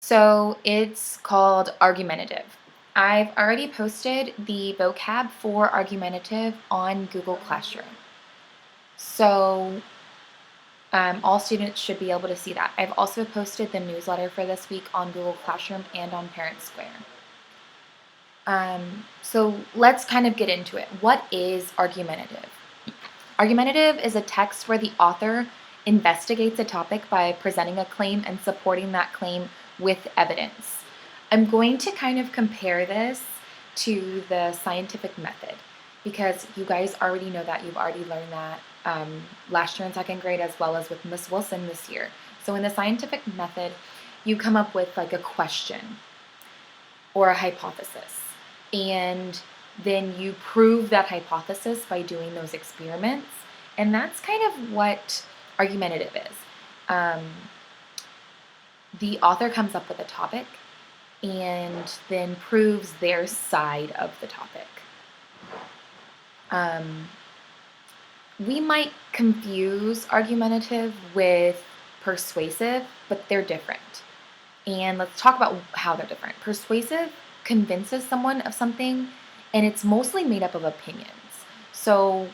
So it's called argumentative. I've already posted the vocab for argumentative on Google Classroom. So all students should be able to see that. I've also posted the newsletter for this week on Google Classroom and on Parent Square. So let's kind of get into it. What is argumentative? Argumentative is a text where the author investigates a topic by presenting a claim and supporting that claim with evidence. I'm going to kind of compare this to the scientific method because you guys already know that. You've already learned that last year in second grade as well as with Miss Wilson this year. So in the scientific method, you come up with like a question or a hypothesis, and then you prove that hypothesis by doing those experiments. And that's kind of what argumentative is. The author comes up with a topic and then proves their side of the topic. We might confuse argumentative with persuasive, but they're different. And let's talk about how they're different. Persuasive convinces someone of something, and it's mostly made up of opinions. So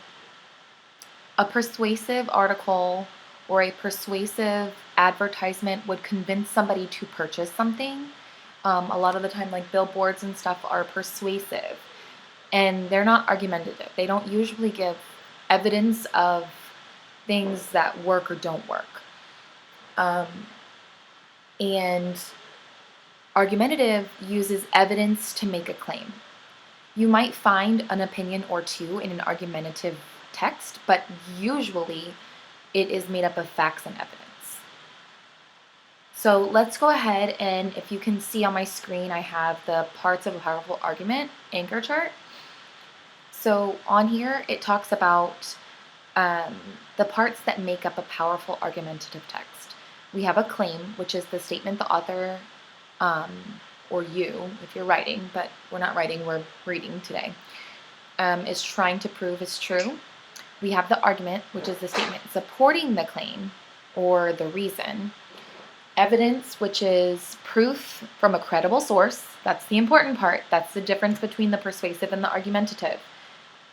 a persuasive article or a persuasive advertisement would convince somebody to purchase something. A lot of the time, like billboards and stuff are persuasive, and they're not argumentative. They don't usually give evidence of things that work or don't work. And argumentative uses evidence to make a claim. You might find an opinion or two in an argumentative text, but usually it is made up of facts and evidence. So let's go ahead, and if you can see on my screen, I have the parts of a powerful argument anchor chart. So on here, it talks about the parts that make up a powerful argumentative text. We have a claim, which is the statement the author, or you, if you're writing, but we're not writing, we're reading today, is trying to prove is true. We have the argument, which is the statement supporting the claim or the reason. Evidence, which is proof from a credible source. That's the important part. That's the difference between the persuasive and the argumentative.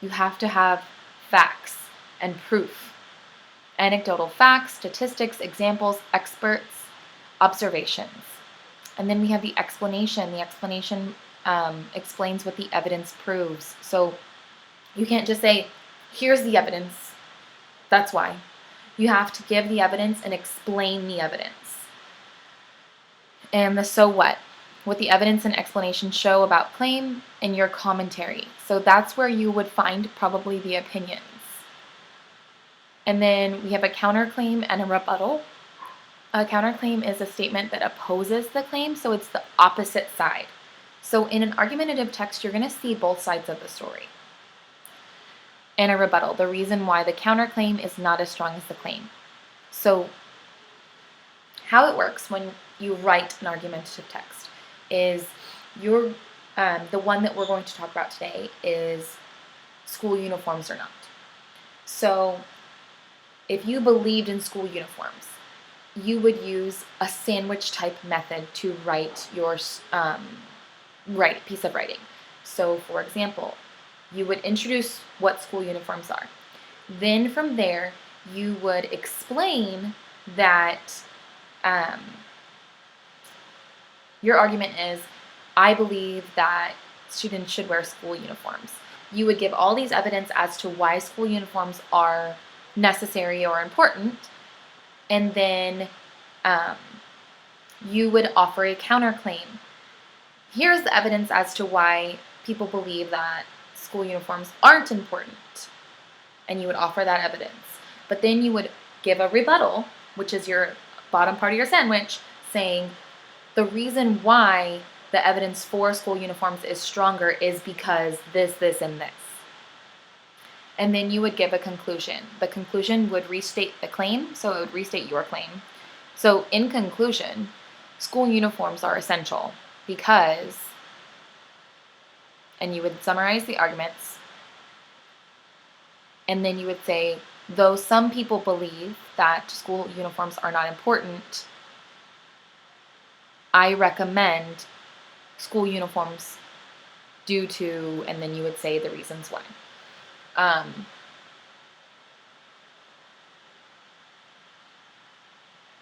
You have to have facts and proof. Anecdotal facts, statistics, examples, experts, observations. And then we have the explanation. The explanation explains what the evidence proves. So you can't just say, here's the evidence. That's why. You have to give the evidence and explain the evidence. And the so what the evidence and explanation show about claim and your commentary. So that's where you would find probably the opinions. And then we have a counterclaim and a rebuttal. A counterclaim is a statement that opposes the claim, so it's the opposite side. So in an argumentative text, you're going to see both sides of the story. And a rebuttal, the reason why the counterclaim is not as strong as the claim. So how it works when you write an argumentative text is the one that we're going to talk about today is school uniforms or not. So if you believed in school uniforms, you would use a sandwich type method to write your piece of writing. So for example, you would introduce what school uniforms are. Then from there, you would explain that your argument is, I believe that students should wear school uniforms. You would give all these evidence as to why school uniforms are necessary or important, and then you would offer a counterclaim. Here's the evidence as to why people believe that school uniforms aren't important, and you would offer that evidence. But then you would give a rebuttal, which is your bottom part of your sandwich, saying the reason why the evidence for school uniforms is stronger is because this, this, and this. And then you would give a conclusion. The conclusion would restate the claim, so it would restate your claim. So in conclusion, school uniforms are essential because, and you would summarize the arguments, and then you would say, though some people believe that school uniforms are not important, I recommend school uniforms due to, and then you would say the reasons why.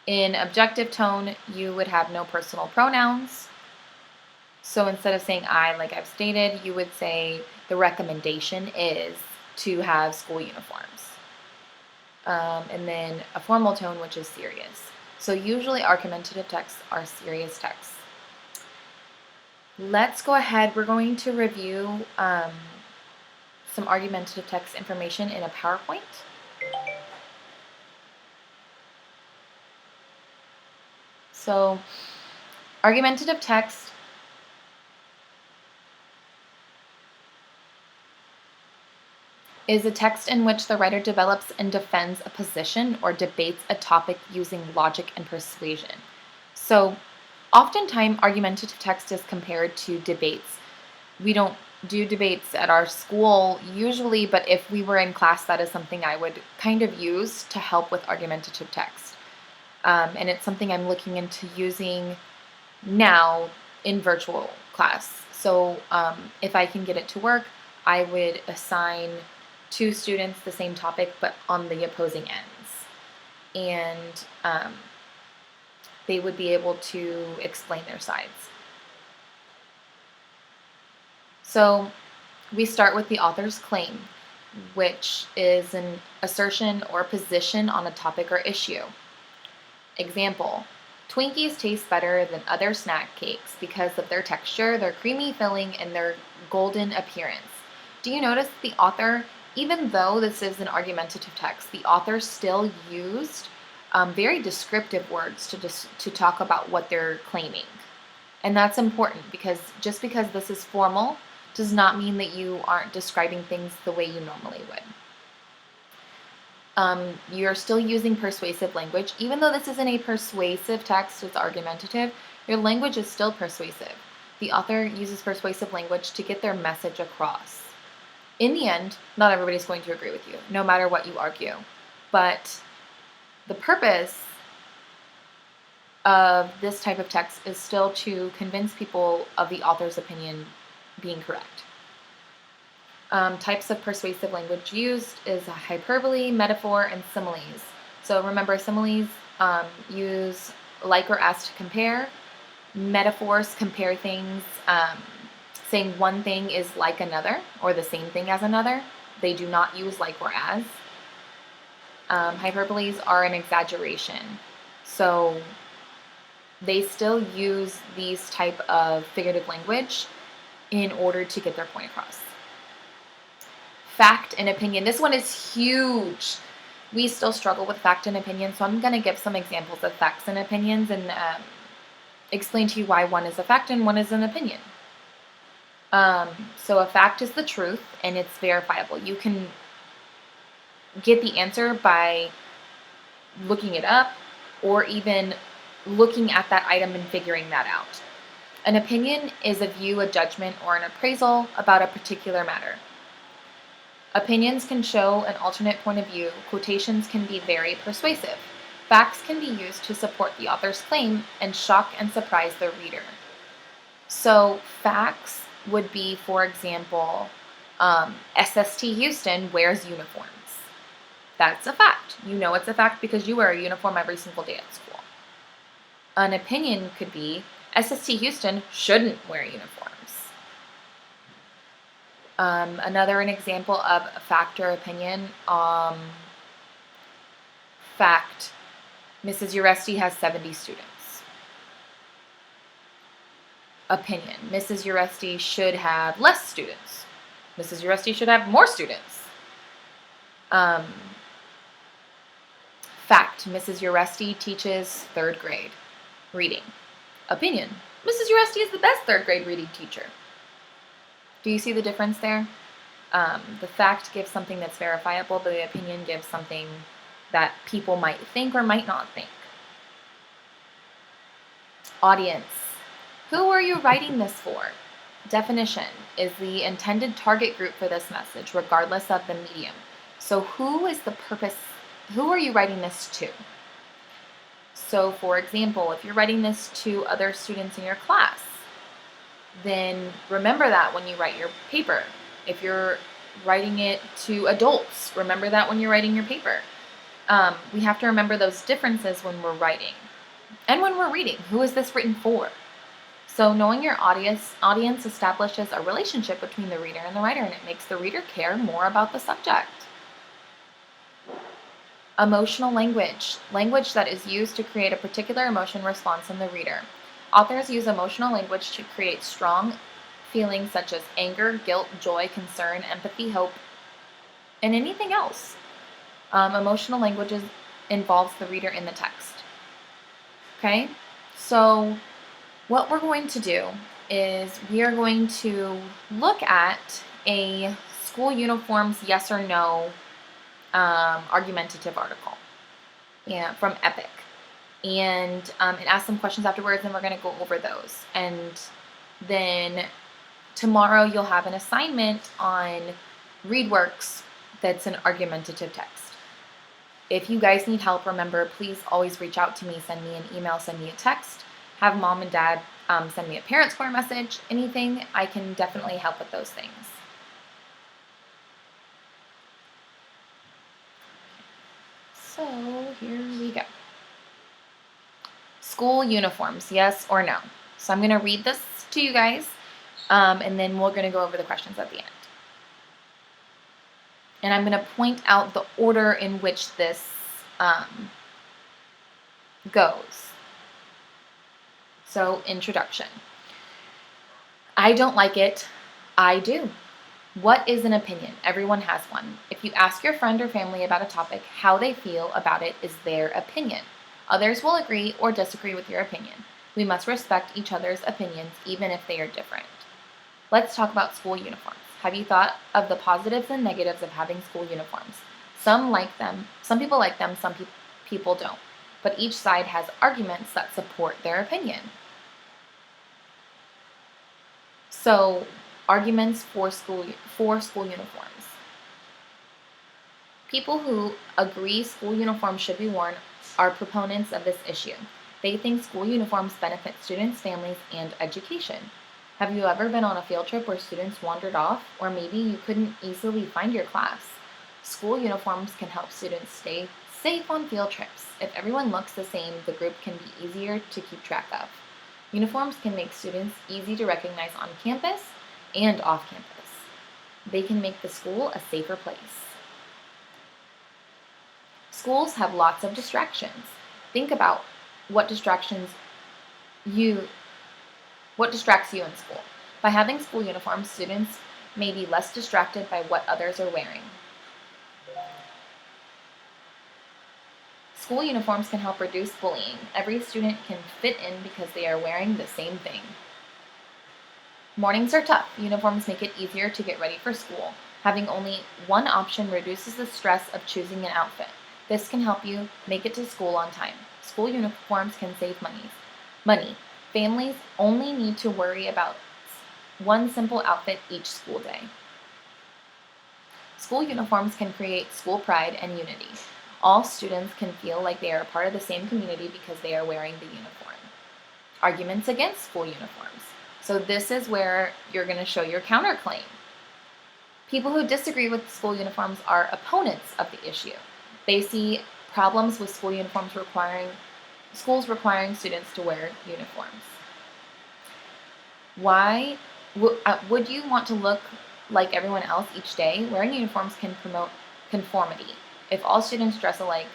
In objective tone, you would have no personal pronouns. So instead of saying I, like I've stated, you would say the recommendation is to have school uniforms. And then a formal tone, which is serious. So usually argumentative texts are serious texts. Let's go ahead. We're going to review some argumentative text information in a PowerPoint. So argumentative text is a text in which the writer develops and defends a position or debates a topic using logic and persuasion. So oftentimes argumentative text is compared to debates. We don't do debates at our school usually, but if we were in class, that is something I would kind of use to help with argumentative text. And it's something I'm looking into using now in virtual class. So if I can get it to work, I would assign 2 students the same topic, but on the opposing ends. And they would be able to explain their sides. So we start with the author's claim, which is an assertion or position on a topic or issue. Example, Twinkies taste better than other snack cakes because of their texture, their creamy filling, and their golden appearance. Do you notice the author, even though this is an argumentative text, the author still used very descriptive words to talk about what they're claiming. And that's important because just because this is formal does not mean that you aren't describing things the way you normally would. You're still using persuasive language. Even though this isn't a persuasive text, it's argumentative, your language is still persuasive. The author uses persuasive language to get their message across. In the end, not everybody's going to agree with you, no matter what you argue. But the purpose of this type of text is still to convince people of the author's opinion being correct. Types of persuasive language used is hyperbole, metaphor, and similes. So remember, similes use like or as to compare. Metaphors compare things, saying one thing is like another or the same thing as another. They do not use like or as. Hyperboles are an exaggeration. So they still use these type of figurative language in order to get their point across. Fact and opinion. This one is huge. We still struggle with fact and opinion, so I'm going to give some examples of facts and opinions and explain to you why one is a fact and one is an opinion. So a fact is the truth, and it's verifiable. You can get the answer by looking it up or even looking at that item and figuring that out. An opinion is a view, a judgment, or an appraisal about a particular matter. Opinions can show an alternate point of view. Quotations can be very persuasive. Facts can be used to support the author's claim and shock and surprise the reader. So facts would be, for example, SST Houston wears uniforms. That's a fact. You know it's a fact because you wear a uniform every single day at school. An opinion could be SST Houston shouldn't wear uniforms. An example of a fact or opinion. Fact, Mrs. Uresti has 70 students. Opinion, Mrs. Uresti should have less students. Mrs. Uresti should have more students. Fact, Mrs. Uresti teaches 3rd grade reading. Opinion, Mrs. Uresti is the best 3rd grade reading teacher. Do you see the difference there? The fact gives something that's verifiable, but the opinion gives something that people might think or might not think. Audience. Who are you writing this for? Definition is the intended target group for this message, regardless of the medium. So who is the purpose? Who are you writing this to? So, for example, if you're writing this to other students in your class, then remember that when you write your paper. If you're writing it to adults, remember that when you're writing your paper. We have to remember those differences when we're writing and when we're reading. Who is this written for? So knowing your audience establishes a relationship between the reader and the writer, and it makes the reader care more about the subject. Emotional language, language that is used to create a particular emotion response in the reader. Authors use emotional language to create strong feelings such as anger, guilt, joy, concern, empathy, hope, and anything else. Emotional language involves the reader in the text. Okay? So what we're going to do is we are going to look at a school uniforms yes or no argumentative article from Epic. And it asks some questions afterwards, and we're going to go over those. And then tomorrow you'll have an assignment on ReadWorks that's an argumentative text. If you guys need help, remember, please always reach out to me. Send me an email, send me a text. Have mom and dad send me a parent square message. Anything, I can definitely help with those things. So here we go. School uniforms, yes or no? So I'm going to read this to you guys, and then we're going to go over the questions at the end. And I'm going to point out the order in which this goes. So, introduction. I don't like it. I do. What is an opinion? Everyone has one. If you ask your friend or family about a topic, how they feel about it is their opinion. Others will agree or disagree with your opinion. We must respect each other's opinions, even if they are different. Let's talk about school uniforms. Have you thought of the positives and negatives of having school uniforms? Some like them, some people like them, some people don't. But each side has arguments that support their opinion. So, arguments for school uniforms. People who agree school uniforms should be worn are proponents of this issue. They think school uniforms benefit students, families, and education. Have you ever been on a field trip where students wandered off, or maybe you couldn't easily find your class? School uniforms can help students stay safe on field trips. If everyone looks the same, the group can be easier to keep track of. Uniforms can make students easy to recognize on campus and off campus. They can make the school a safer place. Schools have lots of distractions. Think about what distracts you in school. By having school uniforms, students may be less distracted by what others are wearing. School uniforms can help reduce bullying. Every student can fit in because they are wearing the same thing. Mornings are tough. Uniforms make it easier to get ready for school. Having only one option reduces the stress of choosing an outfit. This can help you make it to school on time. School uniforms can save money. Families only need to worry about one simple outfit each school day. School uniforms can create school pride and unity. All students can feel like they are a part of the same community because they are wearing the uniform. Arguments against school uniforms. So this is where you're going to show your counterclaim. People who disagree with school uniforms are opponents of the issue. They see problems with schools requiring students to wear uniforms. Why would you want to look like everyone else each day? Wearing uniforms can promote conformity. If all students dress alike,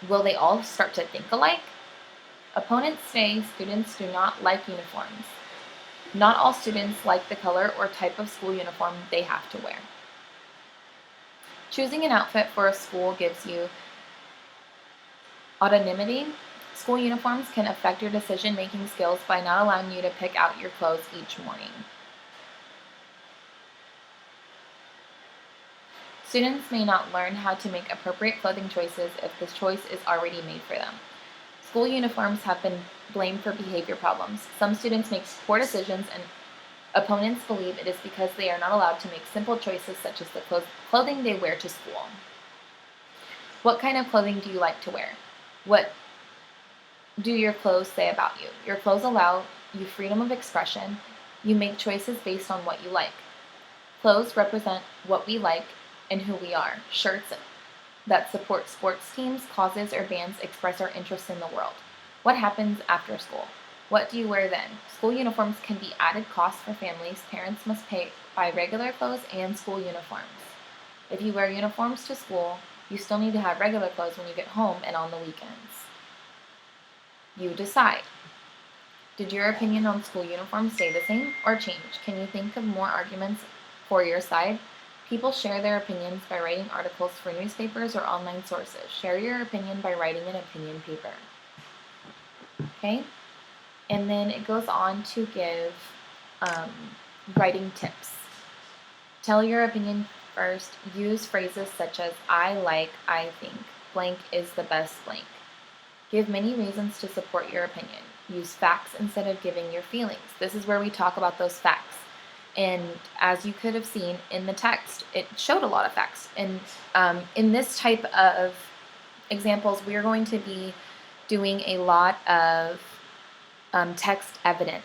will they all start to think alike? Opponents say students do not like uniforms. Not all students like the color or type of school uniform they have to wear. Choosing an outfit for a school gives you autonomy. School uniforms can affect your decision-making skills by not allowing you to pick out your clothes each morning. Students may not learn how to make appropriate clothing choices if the choice is already made for them. School uniforms have been blamed for behavior problems. Some students make poor decisions, and opponents believe it is because they are not allowed to make simple choices such as the clothing they wear to school. What kind of clothing do you like to wear? What do your clothes say about you? Your clothes allow you freedom of expression. You make choices based on what you like. Clothes represent what we like and who we are. Shirts that support sports teams, causes, or bands express our interest in the world. What happens after school? What do you wear then? School uniforms can be added costs for families. Parents must pay buy regular clothes and school uniforms. If you wear uniforms to school, you still need to have regular clothes when you get home and on the weekends. You decide. Did your opinion on school uniforms stay the same or change? Can you think of more arguments for your side? People share their opinions by writing articles for newspapers or online sources. Share your opinion by writing an opinion paper. Okay? And then it goes on to give writing tips. Tell your opinion first. Use phrases such as I like, I think, blank is the best blank. Give many reasons to support your opinion. Use facts instead of giving your feelings. This is where we talk about those facts. And as you could have seen in the text, it showed a lot of facts. And in this type of examples, we're going to be doing a lot of text evidence.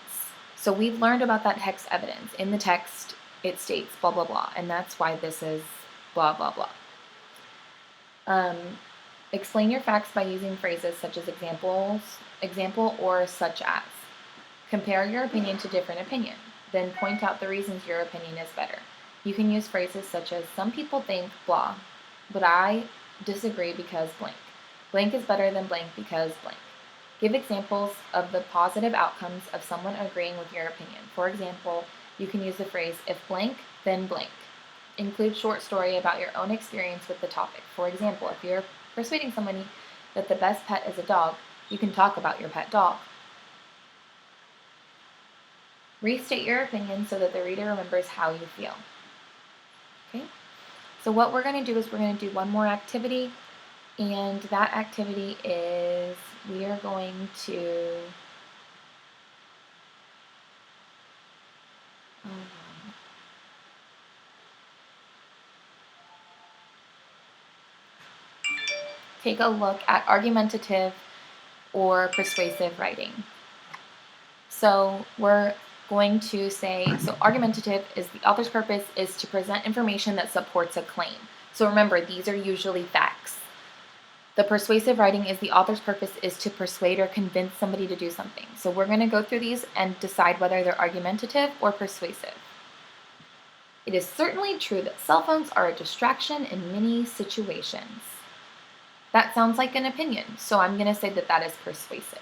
So we've learned about that text evidence. In the text, it states blah, blah, blah. And that's why this is blah, blah, blah. Explain your facts by using phrases such as example, or such as. Compare your opinion to different opinion. Then point out the reasons your opinion is better. You can use phrases such as, some people think blah, but I disagree because blank. Blank is better than blank because blank. Give examples of the positive outcomes of someone agreeing with your opinion. For example, you can use the phrase, if blank, then blank. Include short story about your own experience with the topic. For example, if you're persuading somebody that the best pet is a dog, you can talk about your pet dog. Restate your opinion so that the reader remembers how you feel. Okay? So what we're going to do is we're going to do one more activity, and that activity is we are going to take a look at argumentative or persuasive writing. So we're going to say, so argumentative is the author's purpose is to present information that supports a claim. So remember, these are usually facts. The persuasive writing is the author's purpose is to persuade or convince somebody to do something. So we're going to go through these and decide whether they're argumentative or persuasive. It is certainly true that cell phones are a distraction in many situations. That sounds like an opinion, so I'm going to say that that is persuasive.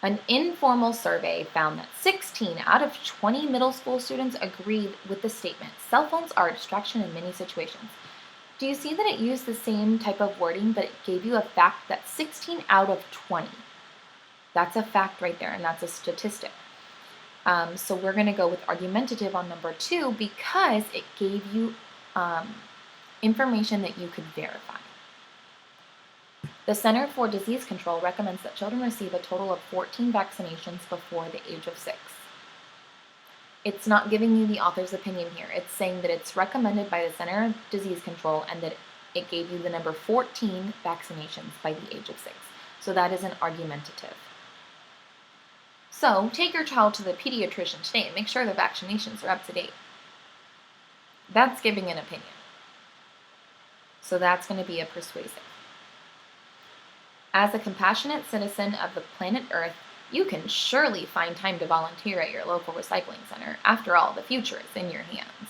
An informal survey found that 16 out of 20 middle school students agreed with the statement, cell phones are a distraction in many situations. Do you see that it used the same type of wording, but it gave you a fact that 16 out of 20? That's a fact right there, and that's a statistic. So we're going to go with argumentative on number 2 because it gave you information that you could verify. The Center for Disease Control recommends that children receive a total of 14 vaccinations before the age of 6. It's not giving you the author's opinion here. It's saying that it's recommended by the Center for Disease Control and that it gave you the number 14 vaccinations by the age of 6. So that is an argumentative. So take your child to the pediatrician today and make sure the vaccinations are up to date. That's giving an opinion. So that's going to be a persuasive. As a compassionate citizen of the planet Earth, you can surely find time to volunteer at your local recycling center. After all, the future is in your hands.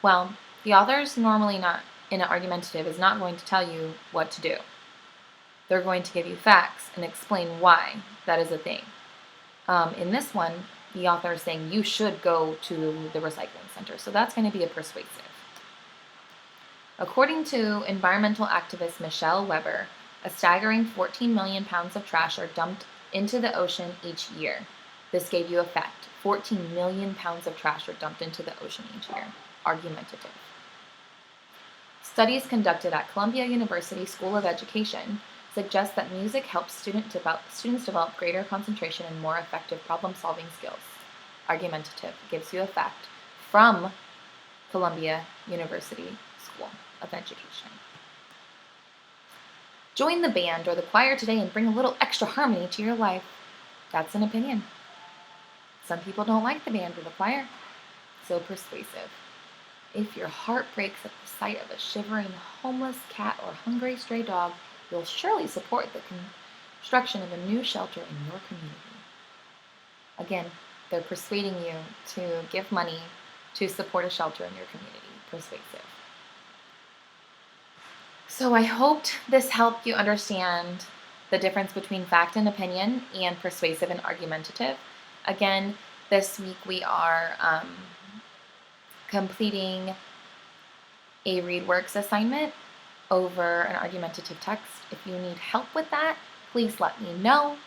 Well, the author's normally not in an argumentative is not going to tell you what to do. They're going to give you facts and explain why that is a thing. In this one, the author is saying you should go to the recycling center. So that's going to be a persuasive. According to environmental activist Michelle Weber, a staggering 14 million pounds of trash are dumped into the ocean each year. This gave you a fact. 14 million pounds of trash are dumped into the ocean each year. Argumentative. Studies conducted at Columbia University School of Education suggest that music helps students develop greater concentration and more effective problem-solving skills. Argumentative gives you a fact from Columbia University School of Education. join the band or the choir today and bring a little extra harmony to your life. That's an opinion. Some people don't like the band or the choir. So persuasive. If your heart breaks at the sight of a shivering homeless cat or hungry stray dog, you'll surely support the construction of a new shelter in your community. Again, they're persuading you to give money to support a shelter in your community. Persuasive. So I hoped this helped you understand the difference between fact and opinion and persuasive and argumentative. Again, this week we are completing a ReadWorks assignment over an argumentative text. If you need help with that, please let me know.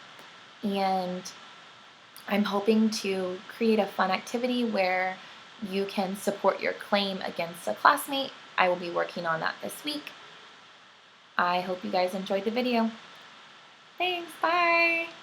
And I'm hoping to create a fun activity where you can support your claim against a classmate. I will be working on that this week. I hope you guys enjoyed the video. Thanks, bye!